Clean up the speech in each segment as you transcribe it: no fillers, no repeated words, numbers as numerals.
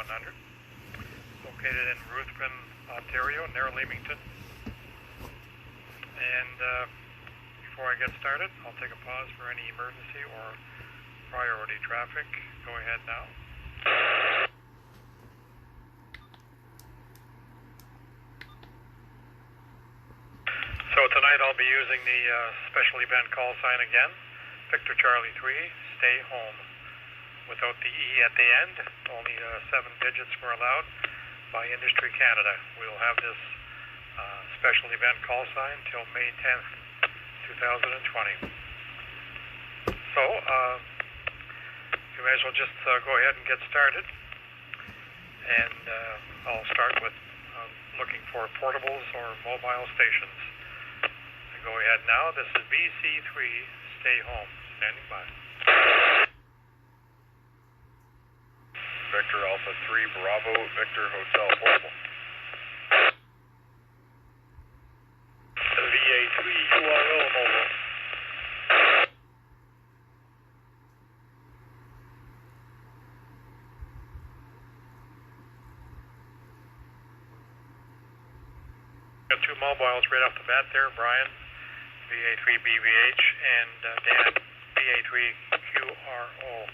SDS100, located in Ruthven, Ontario, near Leamington. And before I get started, I'll take a pause for any emergency or priority traffic. Go ahead now. So tonight I'll be using the special event call sign again, Victor Charlie 3, stay home. Without the E at the end, only 7 digits were allowed by Industry Canada. We'll have this special event call sign till May 10th, 2020. So, you may as well just go ahead and get started. And I'll start with looking for portables or mobile stations. Go ahead now. This is VC3 Stay Home. Standing by. Victor Alpha 3 Bravo Victor Hotel Portable. VA3 URO Mobile. Got 2 mobiles right off the bat there, Brian, VA3 BVH, and Dan, VA3 QRO.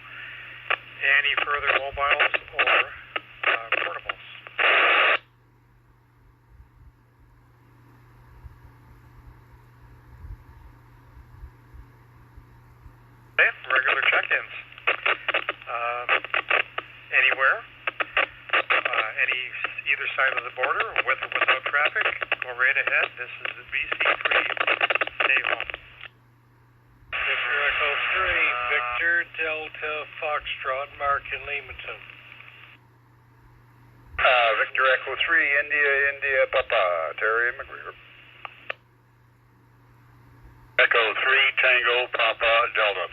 Any further mobiles or portables? Okay, regular check-ins. Anywhere? Either side of the border, with or without traffic? Go right ahead. This is the VC3. Stay home. Victor Echo 3, Victor Delta Foxtrot, Mark in Leamington. Victor Echo 3 India Papa Terry McGregor. Echo 3 Tango Papa Delta.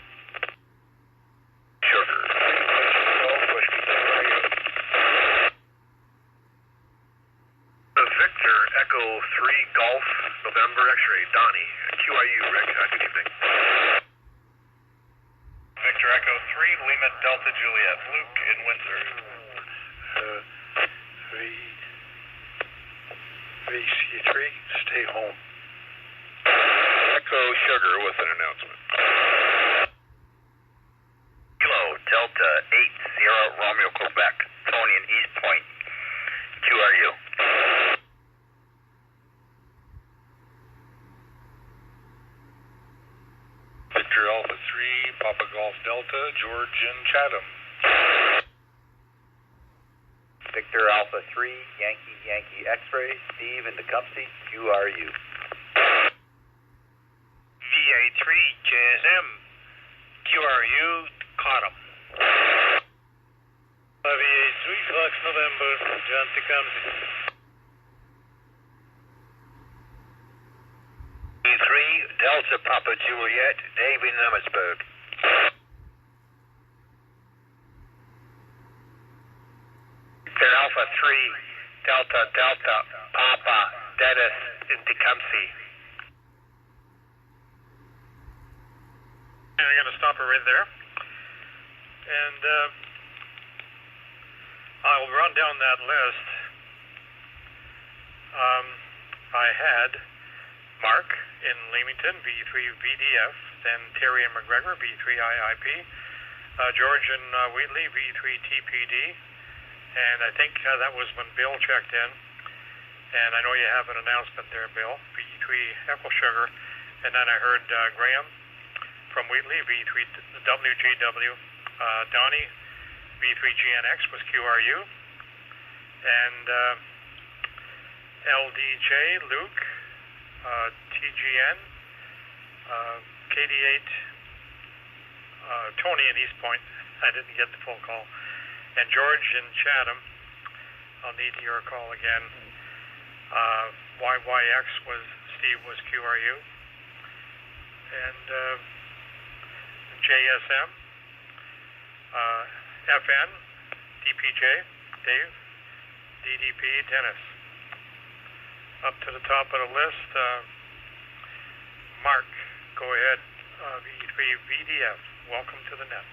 Sugar. Victor Echo 3 Golf November X-ray Donnie QRU Rick. Good evening. Victor Echo 3 Lima Delta Juliet Luke in Windsor. VC3, stay home. Echo Sugar with an announcement. Kilo Delta 80 Romeo Quebec Tony in East Point QRU. Victor Alpha 3 Papa Golf Delta George in Chatham. Victor Alpha 3 Yankee X-ray Steve in Tecumseh QRU. VA3 JSM QRU Cottam. VA3 Fox November John Tecumseh. V3 Delta Papa Juliet Davy Lemonsburg. Victor Alpha 3 Delta Papa Dennis in Tecumseh. And I'm going to stop it right there. And I'll run down that list. I had Mark in Leamington, V3 VDF, then Terry and McGregor, V3 IIP, George in Wheatley, V3 TPD, and I think that was when Bill checked in. And I know you have an announcement there, Bill, V3 Echo Sugar, and then I heard Graham from Wheatley, V3 WGW, Donnie, V3 GNX was QRU, and LDJ, Luke, TGN, KD8, Tony in East Point, I didn't get the full call, and George in Chatham, I'll need your call again. YYX Steve was QRU, and JSM, FN, DPJ, Dave, DDP, Dennis. Up to the top of the list, Mark, go ahead, V3 VDF, welcome to the net.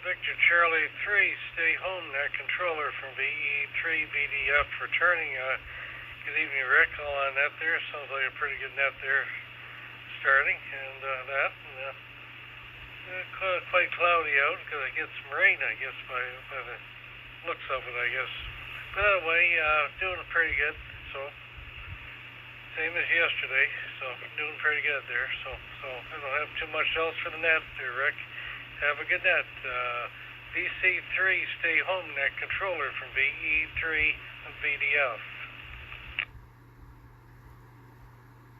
Victor Charlie 3, stay home, net controller from VE3 VDF returning. Good evening, Rick. All on net there. Sounds like a pretty good net there starting. And quite cloudy out because I get some rain, I guess, by the looks of it, I guess. But anyway, doing pretty good. So, same as yesterday. So, doing pretty good there. So I don't have too much else for the net there, Rick. Have a good net. VC3 stay home net controller from VE3 VDF.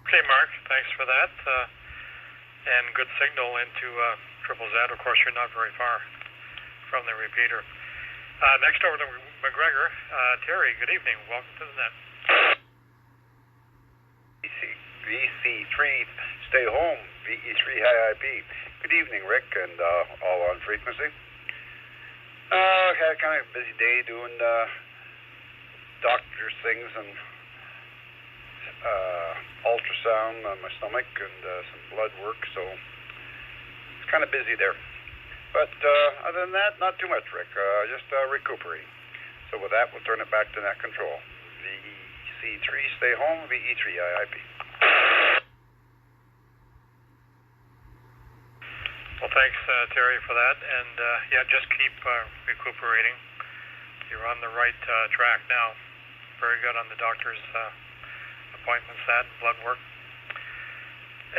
Okay, Mark, thanks for that. And good signal into Triple Z. Of course, you're not very far from the repeater. Next over to McGregor. Terry, good evening. Welcome to the net. VC3 stay home, VE3 high IP. Good evening, Rick, and all on frequency. Had kind of a busy day doing doctor's things and ultrasound on my stomach and some blood work, so it's kind of busy there. But other than that, not too much, Rick. Just recuperating. So with that, we'll turn it back to net control. VC3 stay home, VE3 IIP. Well, thanks, Terry, for that. And yeah, just keep recuperating. You're on the right track now. Very good on the doctor's appointments, that blood work.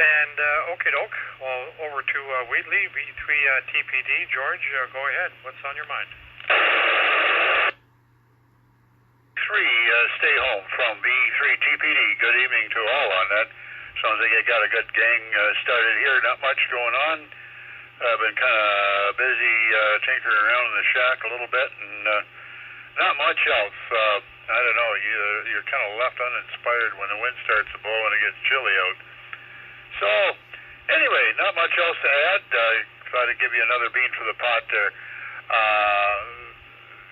And okie doke. Well, over to Wheatley, V3 TPD. George, go ahead. What's on your mind? 3, stay home from V3 TPD. Good evening to all on that. Sounds like you got a good gang started here. Not much going on. I've been kind of busy tinkering around in the shack a little bit, and not much else. I don't know. You're kind of left uninspired when the wind starts to blow and it gets chilly out. So, anyway, not much else to add. Thought I'd give you another bean for the pot there.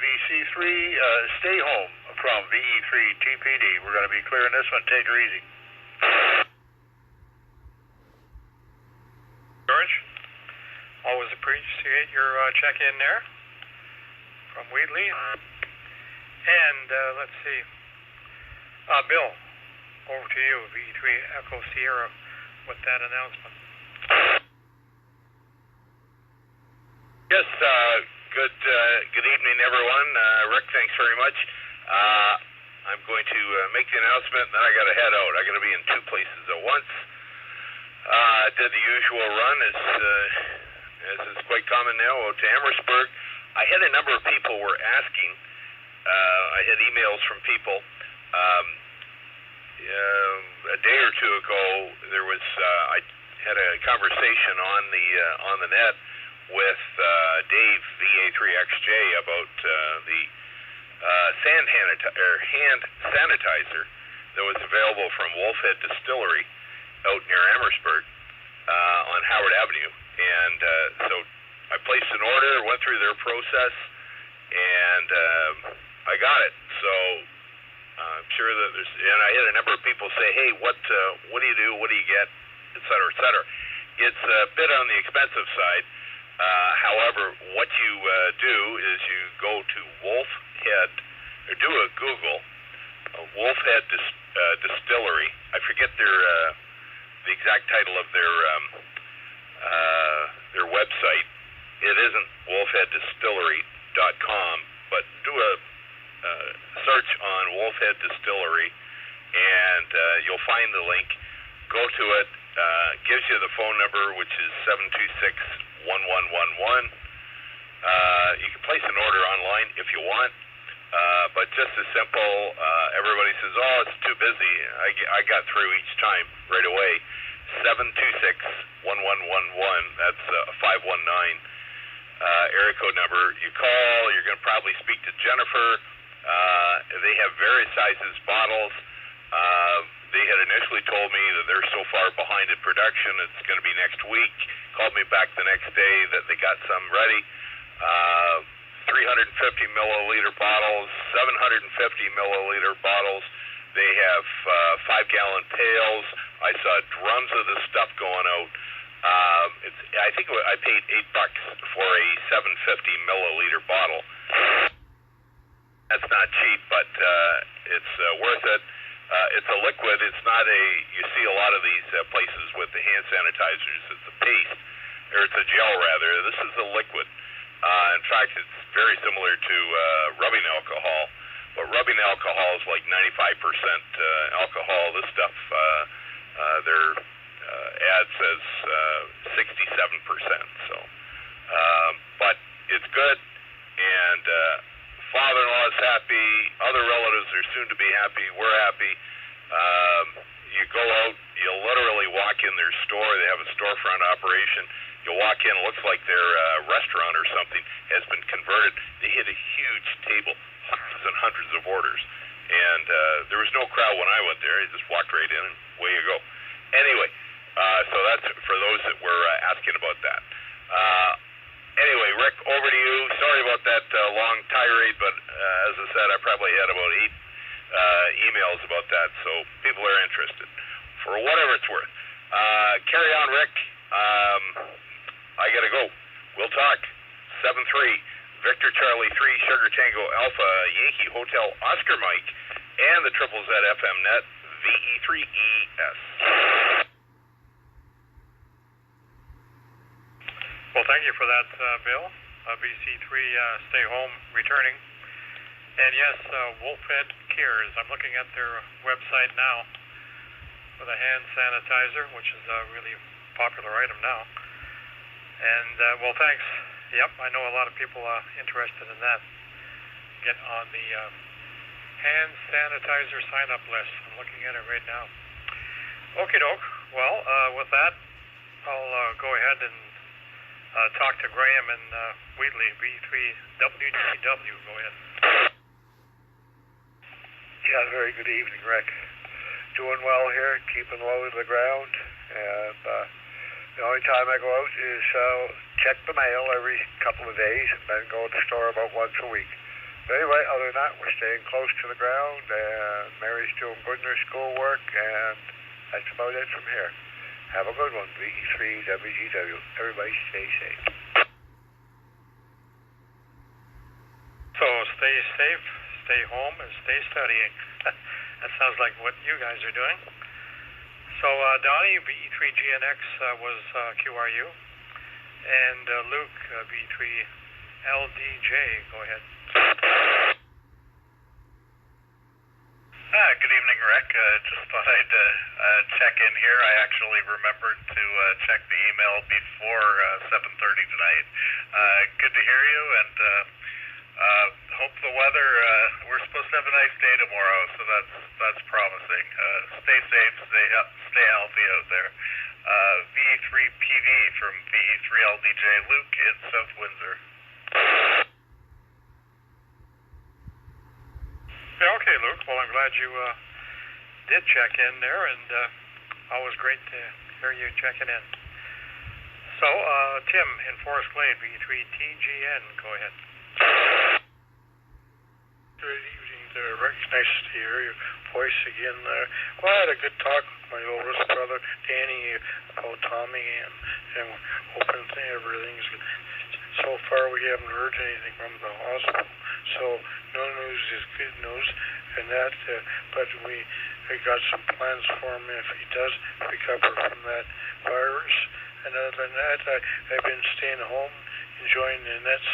VC3, stay home from VE3 TPD. We're going to be clearing this one. Take her easy. George, always appreciate your check-in there from Wheatley. And let's see. Bill, over to you, V3 Echo Sierra, with that announcement. Yes, good evening, everyone. Rick, thanks very much. I'm going to make the announcement, and then I got to head out. I got to be in 2 places at once. Did the usual run, as is quite common now, out to Amherstburg. I had a number of people were asking. I had emails from people. A day or two ago, there was I had a conversation on the net with Dave VA3XJ about the hand sanitizer that was available from Wolfhead Distillery out near Amherstburg on Howard Avenue, and so I placed an order, went through their process, and I got it. So I'm sure that and I had a number of people say, hey, what do you do, what do you get, et cetera, et cetera. It's a bit on the expensive side. However, what you do is you go to Wolfhead, or do a Google, Wolfhead Distillery. I forget the exact title of their website. It isn't wolfheaddistillery.com, but do a search on Wolfhead Distillery, and you'll find the link. Go to it. Gives you the phone number, which is 726-1111. You can place an order online if you want, but just as simple. Everybody says, oh, it's too busy. I got through each time right away. 726-1111. That's a 519 area code number. You call. You're going to probably speak to Jennifer. They have various sizes bottles. They had initially told me that they're so far behind in production, it's going to be next week. Called me back the next day that they got some ready. 350 milliliter bottles, 750 milliliter bottles. They have 5-gallon pails. I saw drums of this stuff going out. I think I paid $8 for a 750 milliliter bottle. That's not cheap, but it's worth it. It's a liquid. It's not you see a lot of these places with the hand sanitizers. It's a paste, or it's a gel rather. This is a liquid. In fact, it's very similar to rubbing alcohol, but rubbing alcohol is like 95% alcohol. This stuff, their ad says 67%. So, but it's good, and father-in-law is happy. Other relatives are soon to be happy. We're happy. You go out, you'll literally walk in their store. They have a storefront operation. You'll walk in, it looks like their restaurant or something has been converted. They hit a huge table, hundreds and hundreds of orders. And there was no crowd when I went there. You just walked right in and away you go. Anyway, so that's for those that were asking about that. Anyway, Rick, over to you. Sorry about that long tirade, but as I said, I probably had about 8 emails about that, so people are interested. For whatever it's worth. Carry on, Rick. I gotta go. We'll talk. 7-3, Victor Charlie 3, Sugar Tango Alpha, Yankee Hotel Oscar Mike, and the Triple Z FM net, VE3ES. Well, thank you for that, Bill. VC3 Stay Home returning. And yes, Wolfhead Cares. I'm looking at their website now for the hand sanitizer, which is a really popular item now. And, well, thanks. Yep, I know a lot of people are interested in that. Get on the hand sanitizer sign-up list. I'm looking at it right now. Okie doke. Well, with that, I'll go ahead and talk to Graham and Wheatley, B3WDW. Go ahead. Yeah, very good evening, Rick. Doing well here, keeping low to the ground, and the only time I go out is check the mail every couple of days and then go to the store about once a week. But anyway, other than that, we're staying close to the ground, and Mary's doing good in her schoolwork, and that's about it from here. Have a good one, VE3WGW. Everybody stay safe. So stay safe, stay home, and stay studying. That sounds like what you guys are doing. So Donnie, VE3GNX was QRU, and Luke, V3LDJ. Go ahead. Good evening, Rick. Just thought I'd check in here. I actually remembered to check the email before 7:30 tonight. Good to hear you, and hope the weather. We're supposed to have a nice day tomorrow, so that's promising. Stay safe, stay healthy out there. VE3PV from VE3LDJ, Luke in South Windsor. Yeah, okay, Luke. Well, I'm glad you did check in there, and always great to hear you checking in. So, Tim in Forest Glade, V3TGN, go ahead. Good evening there, Rick. Nice to hear your voice again there. Well, I had a good talk with my oldest brother, Danny, about Tommy, and hoping everything's good. So far, we haven't heard anything from the hospital, so no news is good news, and that. But we got some plans for him if he does recover from that virus. And other than that, I've been staying home, enjoying the nets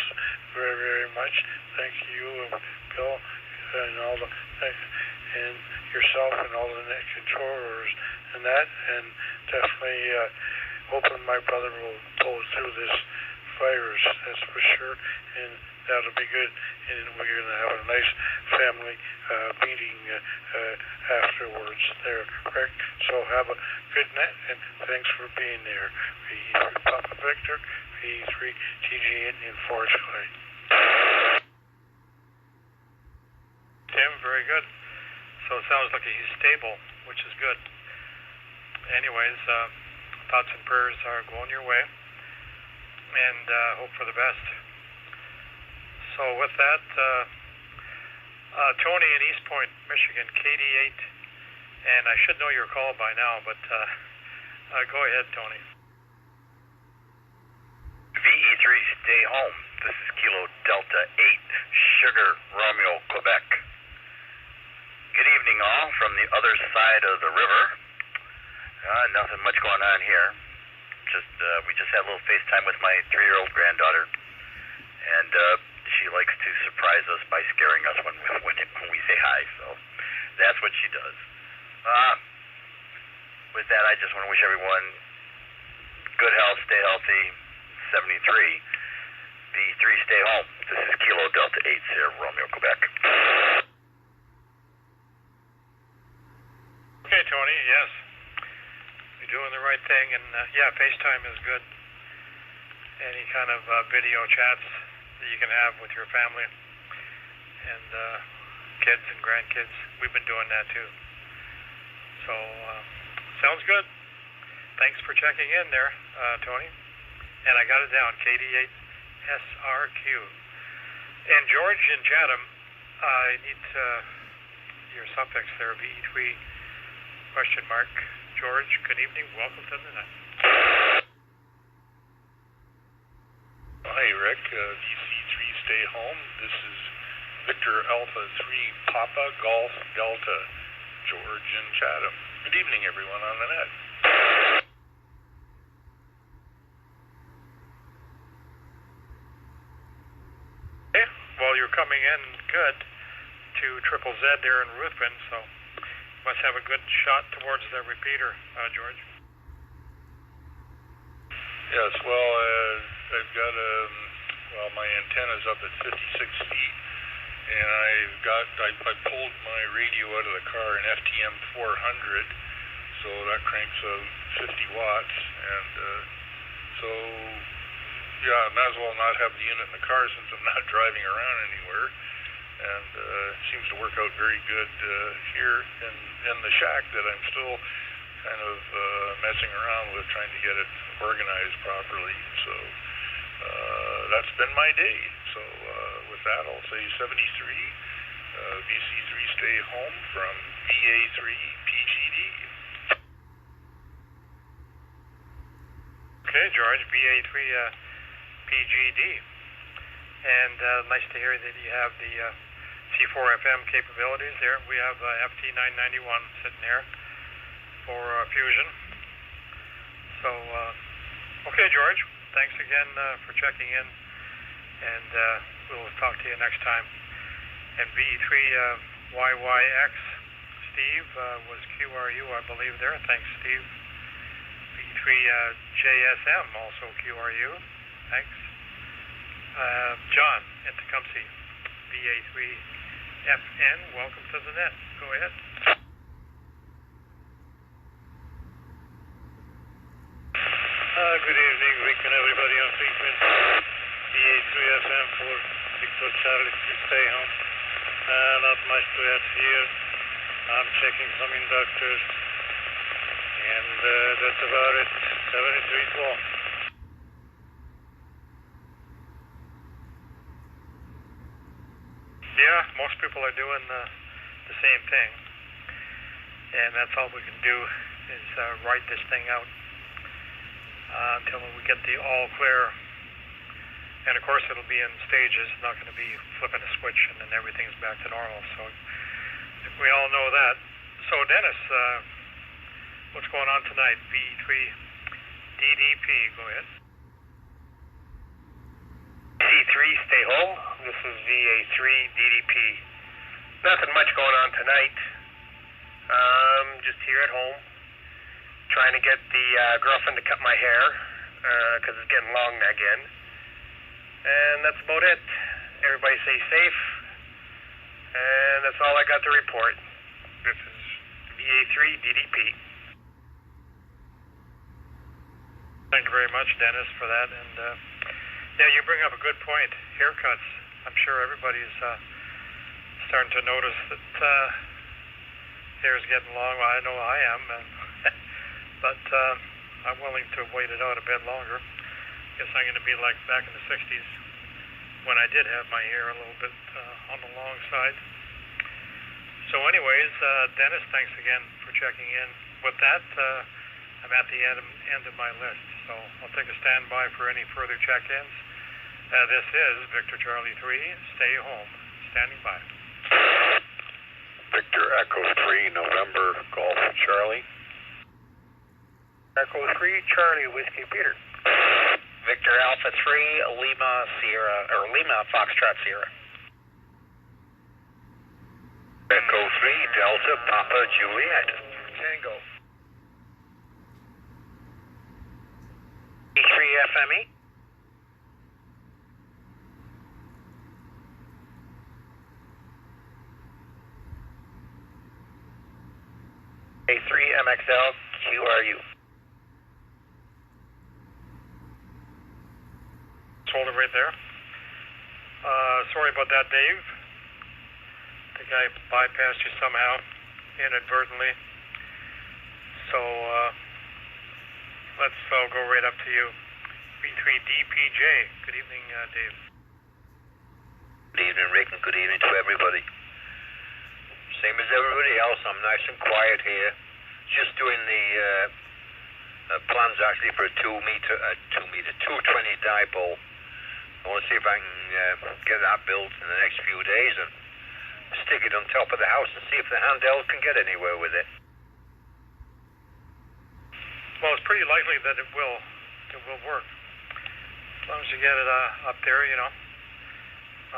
very, very much. Thank you, Bill, and all the and yourself and all the net controllers and that, and definitely hoping my brother will pull through this virus, that's for sure, and that'll be good, and we're going to have a nice family meeting afterwards there, Rick. So have a good night, and thanks for being there. V3 Papa Victor, V3TGN in Forest Glade. Tim, very good. So it sounds like he's stable, which is good. Anyways, thoughts and prayers are going your way, and hope for the best. So with that, Tony in East Point, Michigan, KD8, and I should know your call by now, but go ahead, Tony. Stay Home. This is Kilo Delta 8, Sugar, Romeo, Quebec. Good evening all from the other side of the river. Nothing much going on here. We just had a little FaceTime with my 3-year-old granddaughter, and she likes to surprise us by scaring us when we say hi, so that's what she does. With that, I just want to wish everyone good health, stay healthy. 73, V3 Stay Home. This is Kilo Delta 8, Sierra Romeo, Quebec. Okay, Tony, yes. You're doing the right thing, and yeah, FaceTime is good. Any kind of video chats that you can have with your family and kids and grandkids. We've been doing that too. So, sounds good. Thanks for checking in there, Tony. And I got it down, KD8SRQ. And George in Chatham, I need your suffix there, VE3 ? George, good evening. Welcome to the net. Hi, Rick. VC3STAYHOM. This is Victor Alpha 3 Papa Golf Delta, George in Chatham. Good evening, everyone on the net. Okay. Well, you're coming in good to Triple Z there in Ruthven, so must have a good shot towards the repeater, George. Yes, well, I've got my antenna's up at 56 feet, and I pulled my radio out of the car, an FTM 400, so that cranks out 50 watts, and so, yeah, I might as well not have the unit in the car since I'm not driving around anywhere, and it seems to work out very good here in the shack that I'm still kind of messing around with, trying to get it organized properly. So that's been my day. So with that, I'll say 73, VC3 Stay Home from VA3 PGD. Okay, George, VA3 PGD. And nice to hear that you have the C4FM capabilities there. We have FT991 sitting here for fusion. So, okay, George, thanks again for checking in, and we'll talk to you next time. And V3YYX, Steve, was QRU, I believe, there. Thanks, Steve. V3JSM, also QRU. Thanks. John at Tecumseh, VA3FN, welcome to the net. Go ahead. Good evening, Rick and everybody on frequency. VA3FM for Victor Charlie, Stay Home. Not much to add here. I'm checking some inductors, and that's about it. 7312. Yeah, most people are doing the same thing, and that's all we can do is write this thing out until we get the all clear. And of course, it'll be in stages. It's not going to be flipping a switch and then everything's back to normal. So we all know that. So Dennis, what's going on tonight? V3 DDP, go ahead. C3 Stay Home. This is VA3 DDP. Nothing much going on tonight. Just here at home, trying to get the girlfriend to cut my hair because it's getting long again. And that's about it. Everybody stay safe. And that's all I got to report. This is VA3 DDP. Thank you very much, Dennis, for that. And yeah, you bring up a good point. Haircuts. I'm sure everybody's starting to notice that hair's getting long. Well, I know I am, but I'm willing to wait it out a bit longer. Guess I'm going to be like back in the 60s when I did have my hair a little bit on the long side. So anyways, Dennis, thanks again for checking in. With that, I'm at the end of my list, so I'll take a standby for any further check-ins. This is Victor Charlie 3, stay home, standing by. Victor Echo 3, November, Golf Charlie. Echo 3, Charlie, Whiskey Peter. Victor Alpha 3, Lima Sierra, or Lima Foxtrot Sierra. Echo 3, Delta Papa Juliet. Tango. V3FME. A3MXL, QRU. Hold it right there. Sorry about that, Dave. The guy bypassed you somehow, inadvertently. So, let's go right up to you. V3DPJ. Good evening, Dave. Good evening, Rick, and good evening to everybody. Same as everybody else, I'm nice and quiet here. Just doing the plans actually for a 220 dipole. I want to see if I can get that built in the next few days and stick it on top of the house and see if the handheld can get anywhere with it. Well, it's pretty likely that it will work. As long as you get it up there, you know,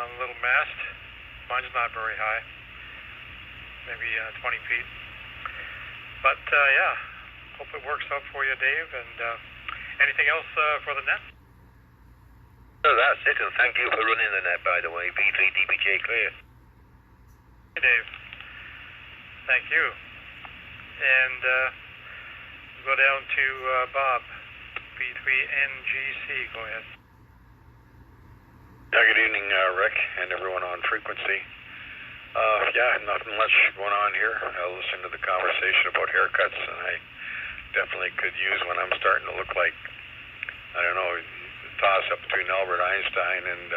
on a little mast. Mine's not very high, maybe 20 feet. But yeah, hope it works out for you, Dave. And anything else for the net? So that's it, and thank you for running the net, by the way. V3DBJ clear. Hey, Dave. Thank you. And go down to Bob, V3NGC. Go ahead. Good evening, Rick, and everyone on frequency. Yeah, nothing much going on here. I listened to the conversation about haircuts, and I definitely could use when I'm starting to look like, I don't know, toss up between Albert Einstein and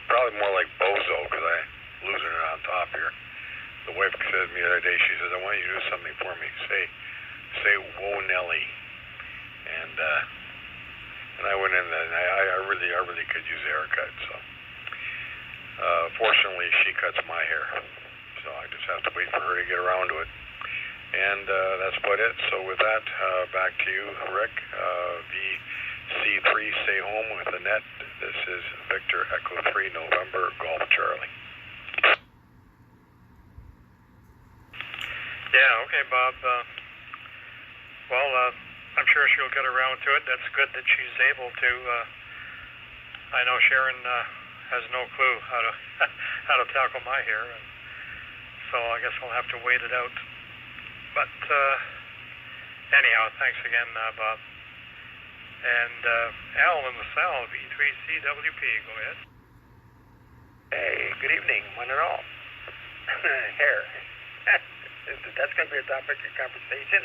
probably more like Bozo, because I'm losing it on top here. The wife said to me the other day, she says, I want you to do something for me. Say whoa Nelly. And I went in and I really could use a haircut. So fortunately she cuts my hair. So I just have to wait for her to get around to it. And that's about it. So with that, back to you, Rick. VC3 Stay Home with the net. This is Victor Echo 3 November Golf Charlie. Yeah, okay, Bob. Well, I'm sure she'll get around to it. That's good that she's able to. I know Sharon has no clue how to tackle my hair, and so I guess we'll have to wait it out. But anyhow, thanks again, Bob. And Al in the Sal, V3CWP, go ahead. Hey, good evening, one and all. Hair. That's going to be a topic of conversation.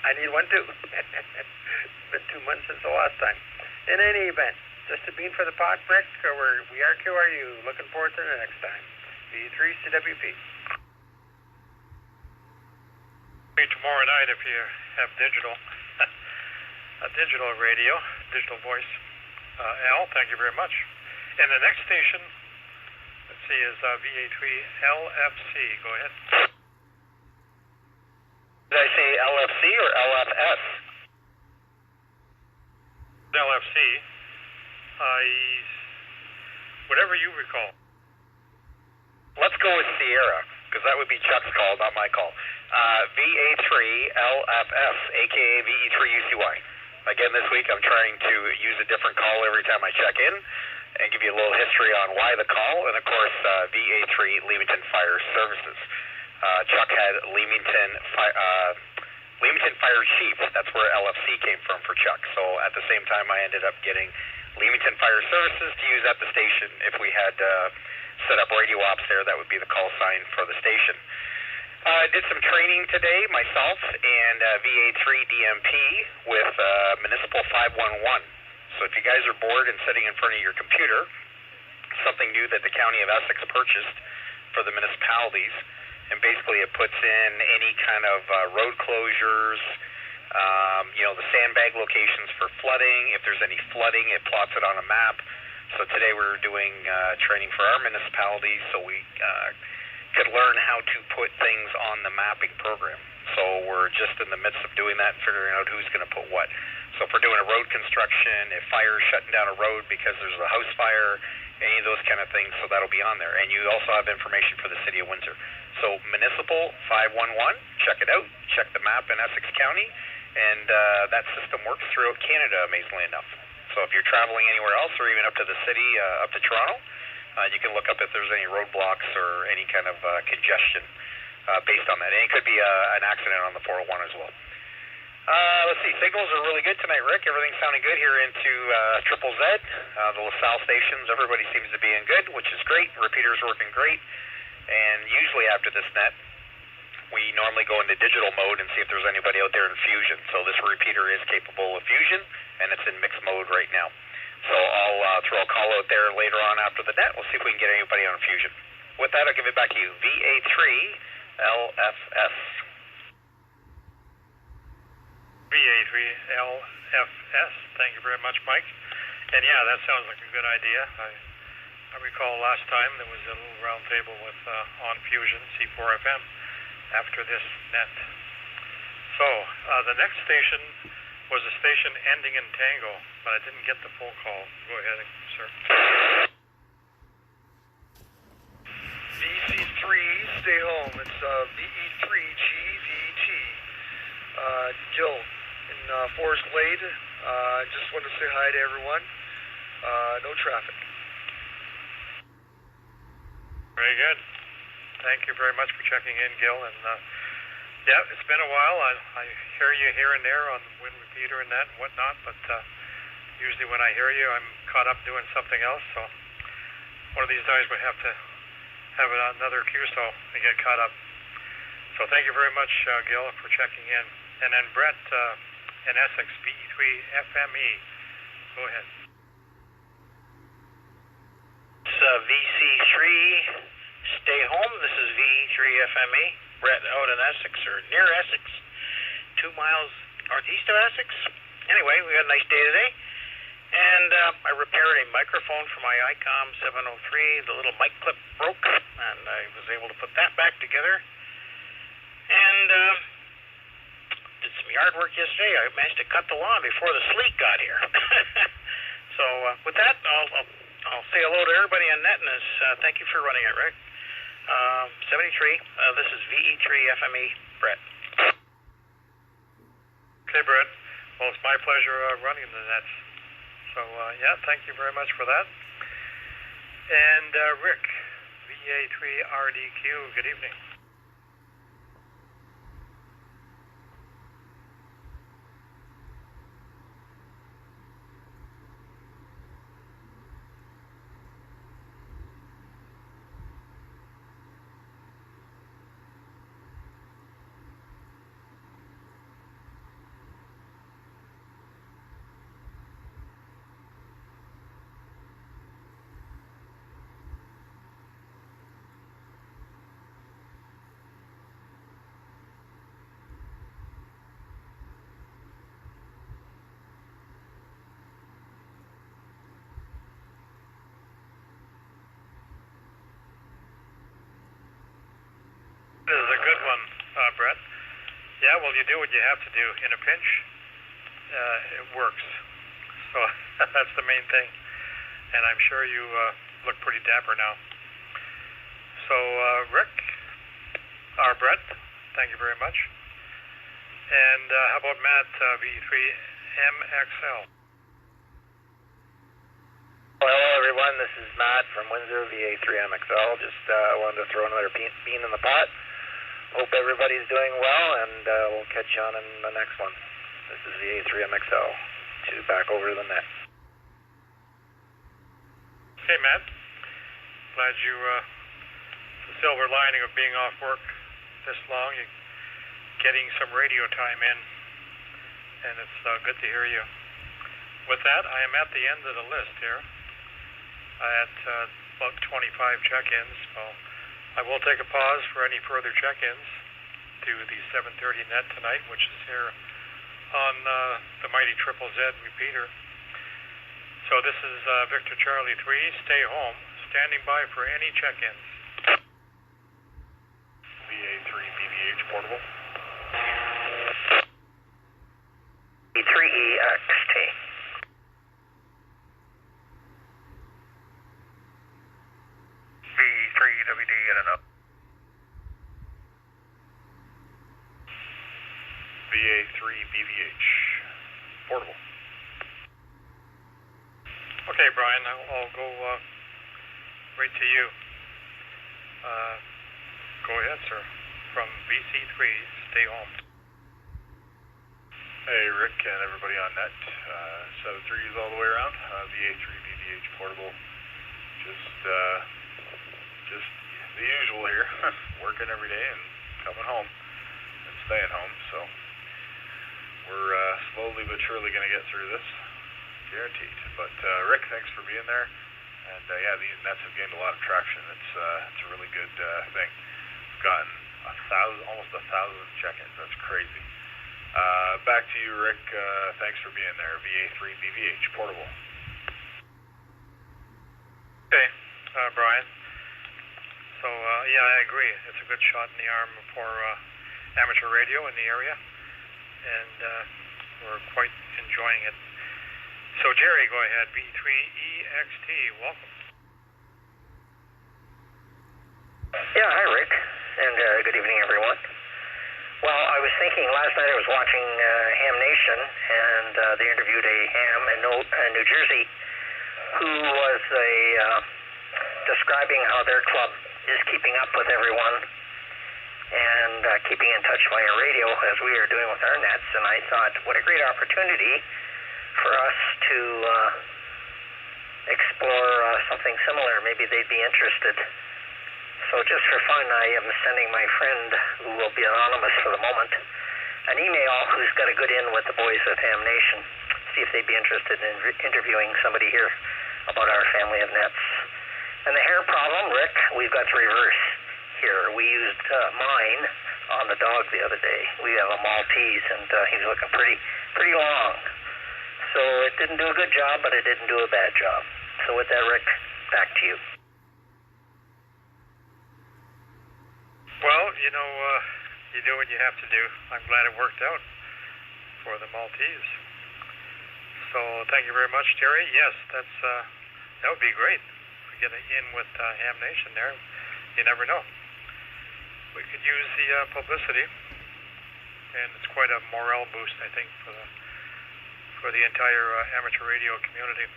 I need one too. It's been 2 months since the last time. In any event, just a bean for the pot, Rick, or we are QRU. Looking forward to the next time. V3CWP. Tomorrow night, if you have digital, a digital radio, digital voice. Al, thank you very much. And the next station, let's see, is VA3LFC. Go ahead. Did I say LFC or LFS? LFC. Whatever you recall. Let's go with Sierra, because that would be Chuck's call, not my call. VA3LFS, aka VE3UCY. Again, this week I'm trying to use a different call every time I check in and give you a little history on why the call, and of course, VA3 Leamington Fire Services. Chuck had Leamington Fire Chief. That's where LFC came from for Chuck. So at the same time, I ended up getting Leamington Fire Services to use at the station. If we had set up radio ops there, that would be the call sign for the station. I did some training today myself and VA3DMP with Municipal 511. So if you guys are bored and sitting in front of your computer, something new that the County of Essex purchased for the municipalities, and basically it puts in any kind of road closures, The sandbag locations for flooding. If there's any flooding, it plots it on a map. So today we're doing training for our municipalities so we could learn how to put things on the mapping program. So we're just in the midst of doing that, figuring out who's going to put what. So if we're doing a road construction, if fire is shutting down a road because there's a house fire, any of those kind of things, so that'll be on there. And you also have information for the City of Windsor. So Municipal 511, check it out, check the map in Essex County, and that system works throughout Canada, amazingly enough. So if you're traveling anywhere else or even up to the city, up to Toronto, you can look up if there's any roadblocks or any kind of congestion based on that. And it could be an accident on the 401 as well. Let's see, signals are really good tonight, Rick. Everything's sounding good here into Triple Z. The LaSalle stations, everybody seems to be in good, which is great. Repeater's working great. And usually after this net, we normally go into digital mode and see if there's anybody out there in Fusion. So this repeater is capable of Fusion, and it's in mixed mode right now. So I'll throw a call out there later on after the net. We'll see if we can get anybody on Fusion. With that, I'll give it back to you. VA3LFS. VA3LFS. Thank you very much, Mike. And yeah, that sounds like a good idea. I recall last time there was a little round table with on Fusion, C4FM, after this net. So the next station was a station ending in Tango, but I didn't get the full call. Go ahead, sir. VC3, stay home. It's VE3GVT. Gil in Forest Glade. Just wanted to say hi to everyone. No traffic. Very good. Thank you very much for checking in, Gil. And yeah, it's been a while. I hear you here and there on wind repeater and that and whatnot, but usually when I hear you, I'm caught up doing something else. So one of these days we have to have another QSO to get caught up. So thank you very much, Gil, for checking in. And then Brett in Essex, VE3FME. Go ahead. It's VC3 Stay Home. This is VE3FME. Brett out in Essex, or near Essex, 2 miles northeast of Essex. Anyway, we got a nice day today. And I repaired a microphone for my ICOM 703. The little mic clip broke, and I was able to put that back together. And did some yard work yesterday. I managed to cut the lawn before the sleet got here. So with that, I'll say hello to everybody on net, and thank you for running it, Rick. 73, this is VE3FME, Brett. Okay, Brett. Well, it's my pleasure running the nets. So, yeah, thank you very much for that. And Rick, VA3RDQ, good evening. This is a good one, Brett. Yeah, well, you do what you have to do. In a pinch, it works. So that's the main thing. And I'm sure you look pretty dapper now. So, Rick, or Brett, thank you very much. And how about Matt, V3MXL? Hello, everyone. This is Matt from Windsor, VA3MXL. Just wanted to throw another bean in the pot. Hope everybody's doing well, and we'll catch you on in the next one. This is VA3MXL. Back over to the net. Okay, Matt. Glad you, the silver lining of being off work this long, you're getting some radio time in, and it's good to hear you. With that, I am at the end of the list here. At about 25 check-ins. Well, I will take a pause for any further check-ins to the 7:30 net tonight, which is here on the mighty Triple Z repeater. So this is Victor Charlie 3, stay home, standing by for any check-ins. VA3 BVH portable. V3EXT. V3WD in and up. VA3 BVH portable. Okay, Brian, I'll go right to you. Go ahead, sir. From VC3, stay home. Hey, Rick and everybody on net. 7-3s all the way around. VA3 BVH portable. Just the usual here. Working every day and coming home and staying home. So we're slowly but surely going to get through this. Guaranteed. But Rick, thanks for being there. And yeah, these nets have gained a lot of traction. It's a really good thing. We've gotten almost 1,000 check-ins. That's crazy. Back to you, Rick. Thanks for being there. VA3 BVH portable. Okay, Brian. So yeah, I agree. It's a good shot in the arm for amateur radio in the area, and we're quite enjoying it. So Jerry, go ahead. V3EXT, welcome. Yeah, hi Rick, and good evening everyone. Well, I was thinking last night I was watching Ham Nation, and they interviewed a ham in New Jersey who was describing how their club is keeping up with everyone and keeping in touch via radio as we are doing with our nets, and I thought what a great opportunity for us to explore something similar. Maybe they'd be interested. So just for fun, I am sending my friend, who will be anonymous for the moment, an email who's got a good in with the boys of Ham Nation, see if they'd be interested in interviewing somebody here about our family of nets. And the hair problem, Rick, we've got the reverse here. We used mine on the dog the other day. We have a Maltese, and he's looking pretty long. So it didn't do a good job, but it didn't do a bad job. So with that, Rick, back to you. Well, you know, you do what you have to do. I'm glad it worked out for the Maltese. So thank you very much, Jerry. Yes, that would be great. If we get in with Ham Nation there, you never know. We could use the publicity, and it's quite a morale boost, I think, for the entire amateur radio community.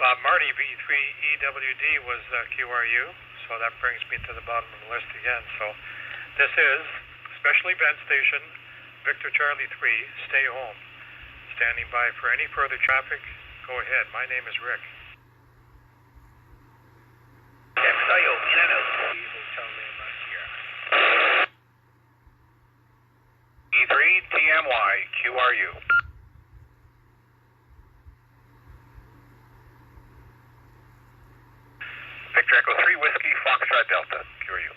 Marty, V3EWD was QRU, so that brings me to the bottom of the list again. So this is Special Event Station, Victor Charlie 3, stay home. Standing by for any further traffic, go ahead. My name is Rick. E3 TMY QRU. Victor Echo 3 Whiskey Foxtrot Delta QRU.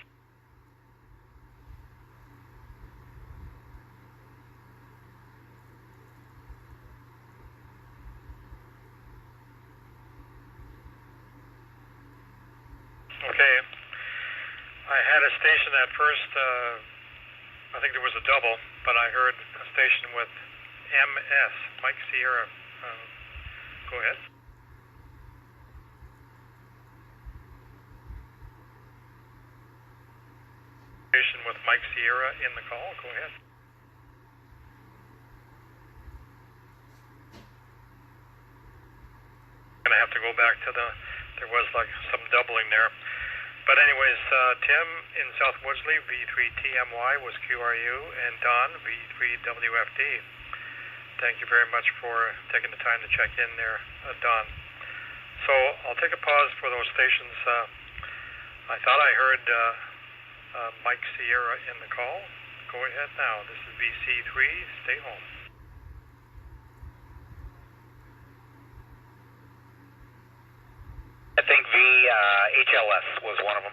Okay. I had a station at first, I think there was a double, but I heard a station with MS, Mike Sierra. Go ahead. Station with Mike Sierra in the call. Go ahead. Gonna have to go back to there was like some doubling there. But anyways, Tim in South Woodsley, V3TMY was QRU, and Don, V3WFD. Thank you very much for taking the time to check in there, Don. So I'll take a pause for those stations. I thought I heard Mike Sierra in the call. Go ahead now. This is VC3, stay home. I think HLS was one of them.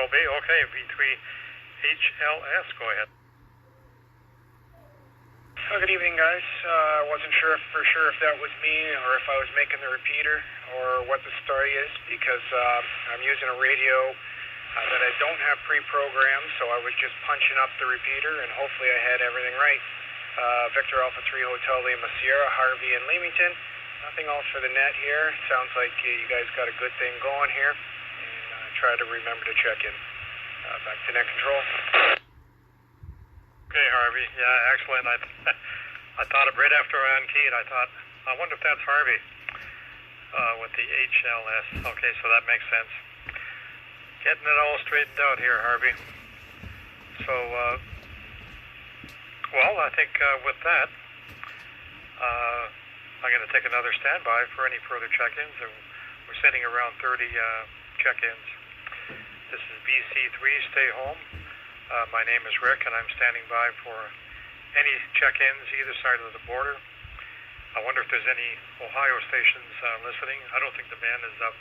will be. Okay, V3HLS, go ahead. Good evening, guys. I wasn't sure for sure if that was me or if I was making the repeater or what the story is, because I'm using a radio that I don't have pre-programmed, so I was just punching up the repeater, and hopefully I had everything right. Victor Alpha 3 Hotel Lima Sierra, Harvey and Leamington. Nothing else for the net here. Sounds like you guys got a good thing going here, and try to remember to check in. Back to net control. Okay, Harvey. Yeah, excellent. I thought it right after I unkeyed. I wonder if that's Harvey with the HLS. Okay, so that makes sense. Getting it all straightened out here, Harvey. So, well, I think with that, I'm going to take another standby for any further check-ins. We're sitting around 30 check-ins. This is VC3 Stay Home. My name is Rick, and I'm standing by for any check-ins either side of the border. I wonder if there's any Ohio stations listening. I don't think the band is up.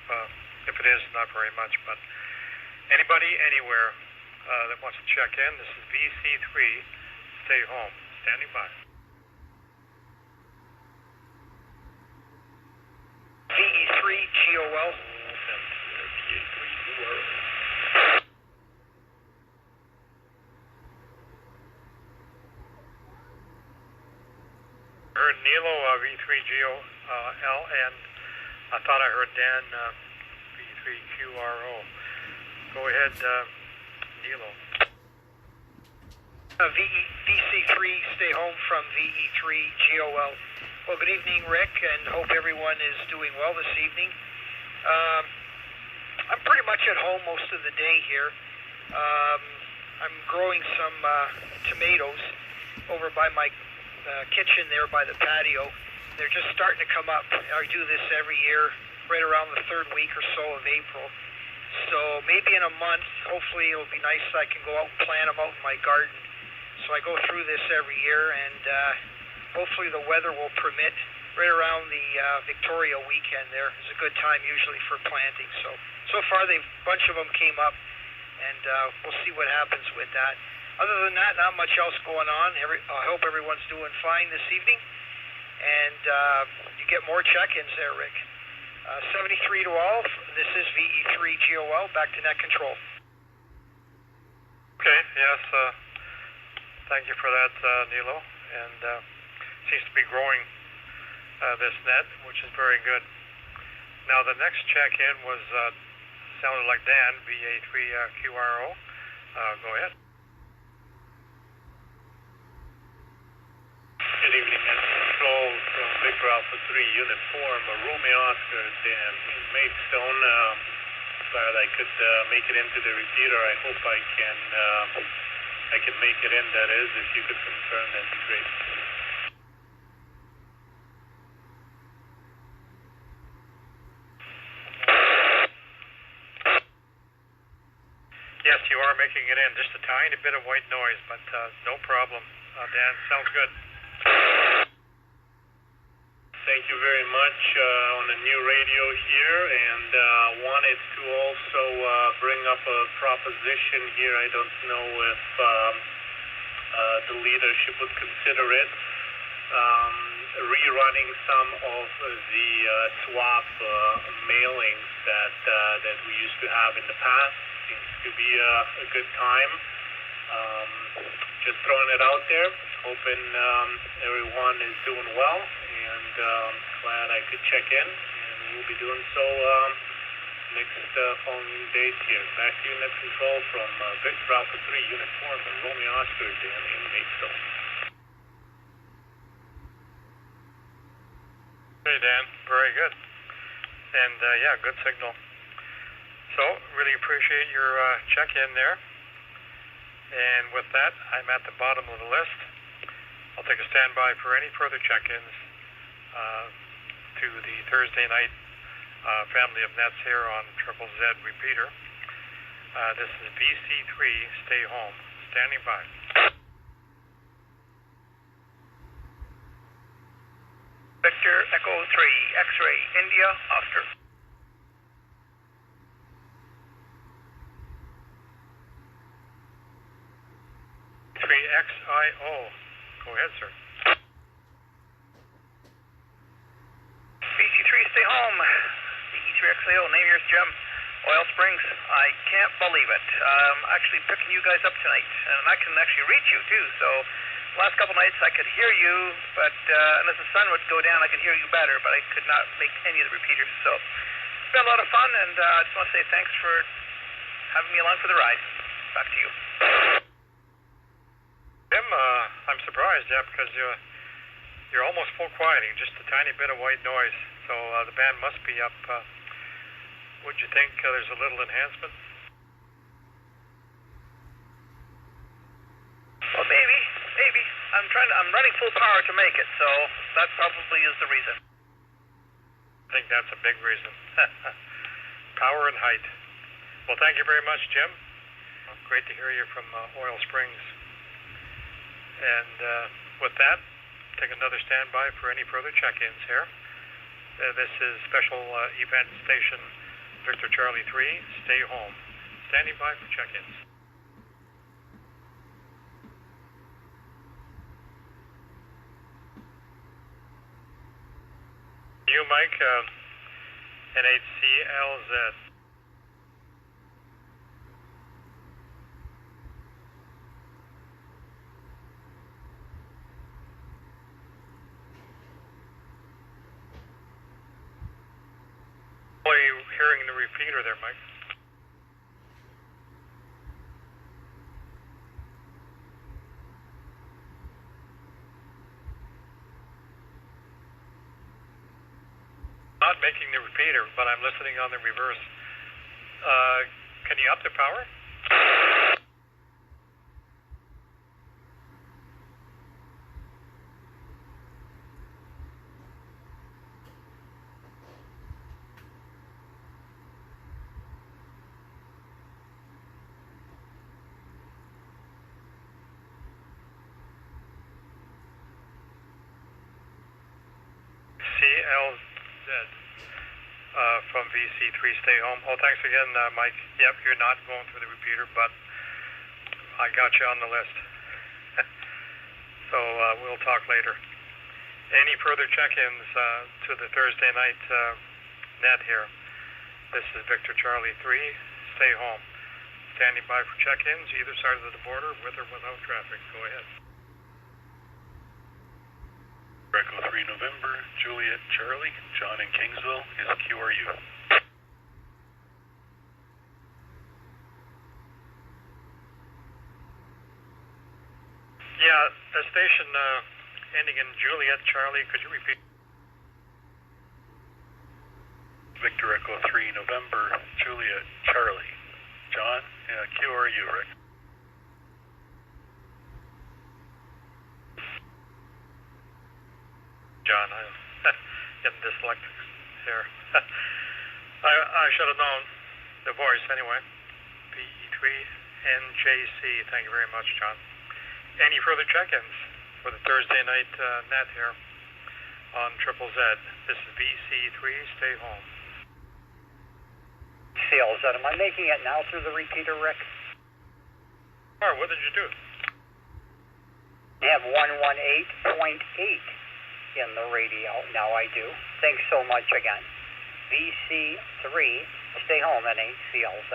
If it is, not very much. But anybody, anywhere that wants to check in, this is VC3 Stay Home. Standing by. VE3 GOL. I heard Nilo, V3GOL, and I thought I heard Dan, V3QRO. Go ahead, Nilo. VC3, Stay Home from VE3GOL. Well, good evening, Rick, and hope everyone is doing well this evening. I'm pretty much at home most of the day here. I'm growing some tomatoes over by my kitchen there by the patio. They're just starting to come up. I do this every year, right around the third week or so of April. So maybe in a month, hopefully it'll be nice I can go out and plant them out in my garden. So I go through this every year, and hopefully the weather will permit. Right around the Victoria weekend there is a good time usually for planting. So far a bunch of them came up, and we'll see what happens with that. Other than that, not much else going on. I hope everyone's doing fine this evening. And you get more check-ins there, Rick. 73 to all. This is VE3GOL. Back to net control. Okay, yes. Thank you for that, Nilo. And seems to be growing this net, which is very good. Now, the next check-in was sounded like Dan, VA3QRO. Go ahead. Good evening, net control from Victor Alpha 3 Uniform, Romeo Oscar, Dan in Maidstone. Glad I could make it into the repeater. I hope I can make it in, that is. If you could confirm, that'd be great. Yes, you are making it in. Just a tiny bit of white noise, but no problem. Dan, sounds good. Thank you very much on the new radio here, and wanted to also bring up a proposition here. I don't know if the leadership would consider it. Rerunning some of the swap mailings that we used to have in the past. Seems to be a good time. Just throwing it out there, hoping everyone is doing well, and glad I could check in, and we'll be doing so next following days here. Back to you, net control from Victor Alpha 3 Uniform and Romeo Oscar, Dan in Maidstone. Hey, Dan, very good. And yeah, good signal. So, really appreciate your check-in there. And with that, I'm at the bottom of the list. I'll take a standby for any further check-ins to the Thursday night family of nets here on Triple Z repeater. This is VC3 Stay Home. Standing by. Victor Echo 3 X-ray India Oscar. VC3STAYHO. Go ahead, sir. VC3STAYHOM. VC3XAO. Name yours, Jim. Oil Springs. I can't believe it. Actually picking you guys up tonight, and I can actually reach you too. So, last couple nights I could hear you, but and as the sun would go down, I could hear you better, but I could not make any of the repeaters. So, it's been a lot of fun, and I just want to say thanks for having me along for the ride. Back to you. Jim, I'm surprised, yeah, because you're almost full quieting, just a tiny bit of white noise. So the band must be up. Would you think there's a little enhancement? Well, maybe. I'm running full power to make it, so that probably is the reason. I think that's a big reason. Power and height. Well, thank you very much, Jim. Great to hear you from Oil Springs. And with that, take another standby for any further check-ins here. This is Special Event Station Victor Charlie 3, stay home. Standing by for check-ins. You, Mike, NHCLZ. Are you hearing the repeater there, Mike? Not making the repeater, but I'm listening on the reverse. Can you up the power? CLZ from VC3STAYHOM. Oh, thanks again, Mike. Yep, you're not going through the repeater, but I got you on the list. So we'll talk later. Any further check-ins to the Thursday night net here? This is Victor Charlie 3, stay home. Standing by for check-ins either side of the border, with or without traffic. Go ahead. Echo 3 November, Juliet Charlie, John in Kingsville, is QRU. Yeah, the station ending in Juliet Charlie, could you repeat? Victor Echo 3 November, Juliet Charlie, John, QRU, Rick. John, I'm getting dyslexic here. I should have known the voice anyway. VE3NJC, thank you very much, John. Any further check-ins for the Thursday night net here on Triple Z? This is VC3, stay home. CLZ, am I making it now through the repeater, Rick? Or what did you do? I have 118.8 in the radio. Now I do. Thanks so much again. VC3, stay home, NHCLZ.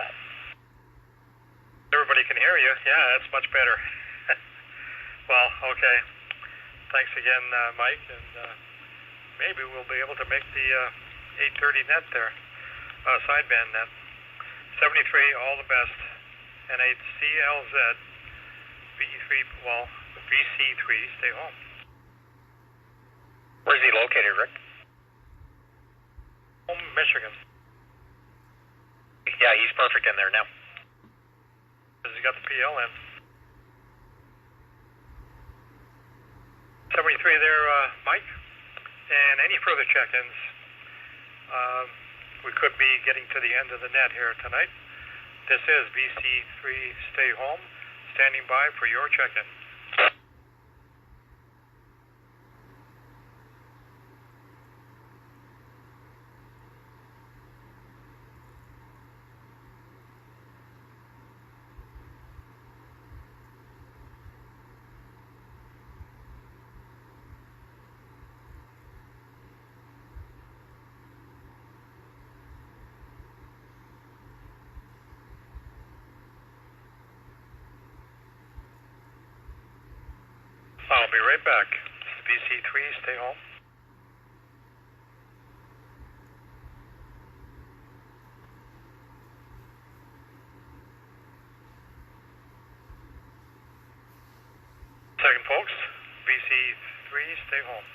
Everybody can hear you. Yeah, that's much better. Well, okay. Thanks again, Mike, and maybe we'll be able to make the 8:30 net there, sideband net. 73, all the best. NHCLZ, VC3, stay home. Where's he located, Rick? Home, Michigan. Yeah, he's perfect in there now. Has he got the PL in? 73 there, Mike. And any further check-ins? We could be getting to the end of the net here tonight. This is VC3 Stay Home, standing by for your check-in. I'll be right back. This is VC3, stay home. Second, folks. VC3, stay home.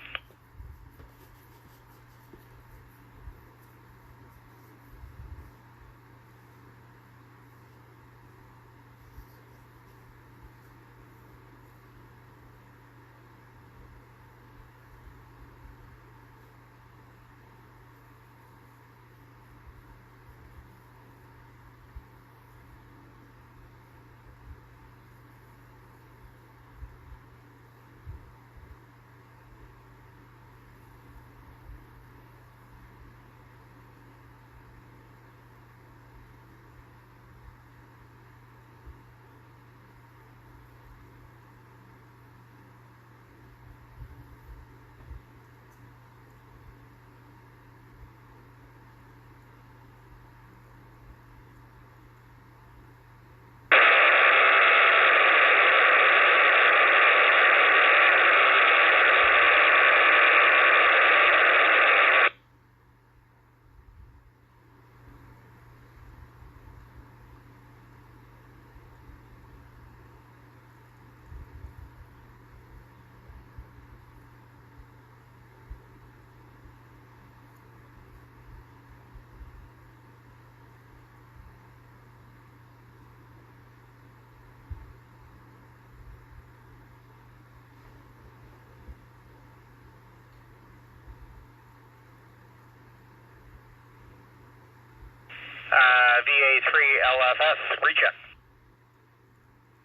VA3LFS, recheck.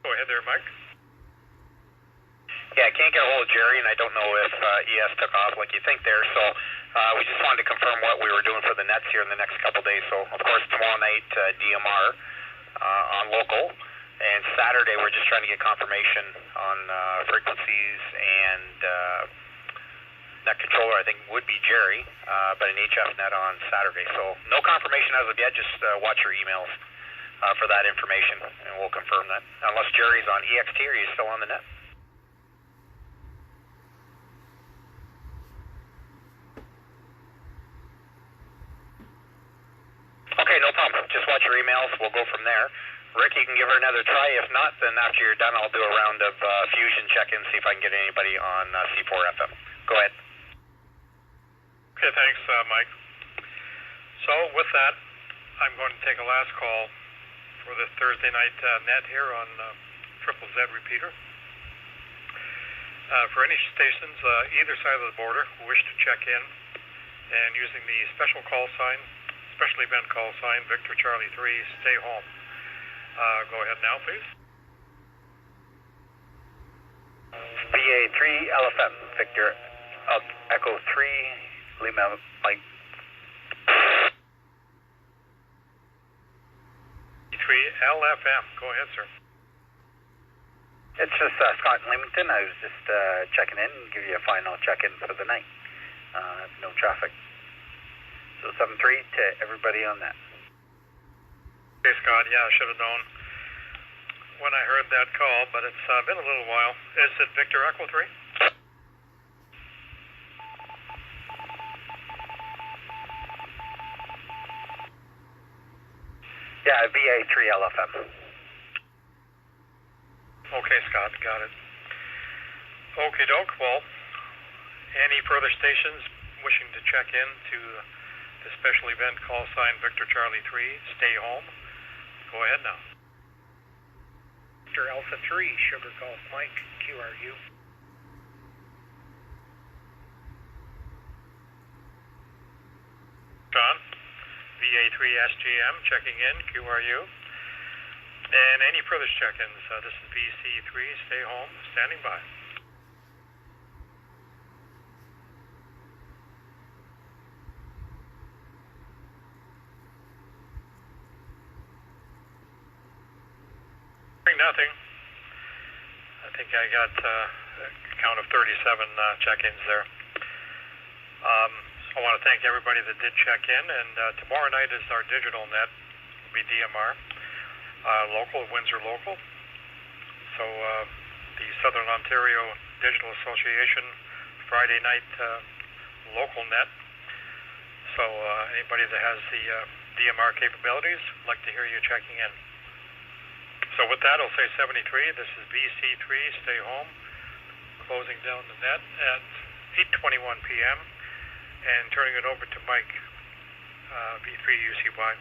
Go ahead there, Mike. Yeah, I can't get a hold of Jerry, and I don't know if ES took off like you think there, so we just wanted to confirm what we were doing for the nets here in the next couple days. So, of course, tomorrow night, DMR on local, and Saturday we're just trying to get confirmation on frequencies, and net controller, I think, would be Jerry, but an HF net on Saturday. So no confirmation as of yet, just watch your emails for that information, and we'll confirm that. Unless Jerry's on EXT, are you still on the net? Okay, no problem. Just watch your emails. We'll go from there. Rick, you can give her another try. If not, then after you're done, I'll do a round of fusion check-in, see if I can get anybody on C4FM. Go ahead. Okay, thanks, Mike. So with that, I'm going to take a last call for the Thursday night net here on Triple Z repeater. For any stations either side of the border who wish to check in and using the special call sign, special event call sign, Victor Charlie 3, stay home. Go ahead now, please. VA3 LFM, Victor Echo 3, Lima Mike. 3 LFM, go ahead, sir. It's just Scott in Leamington. I was just checking in and give you a final check-in for the night. No traffic. So 7-3 to everybody on that. Okay, Scott, yeah, I should have known when I heard that call, but it's been a little while. Is it Victor Echo 3? Yeah, VA3 LFM. Okay, Scott, got it. Okay, doke. Well, any further stations wishing to check in to the special event call sign Victor Charlie 3, stay home, go ahead now. Victor Alpha 3, Sugar Golf Mike, QRU. John, VA3SGM, checking in, QRU. And any further check-ins, this is VC3, stay home, standing by. Nothing. I think I got a count of 37 check-ins there. I want to thank everybody that did check in, and tomorrow night is our digital net, will be DMR, local, Windsor local. So the Southern Ontario Digital Association Friday night local net. So anybody that has the DMR capabilities, I'd like to hear you checking in. So with that, I'll say 73. This is VC3 Stay Home, closing down the net at 8:21 p.m. and turning it over to Mike, V3 UCY.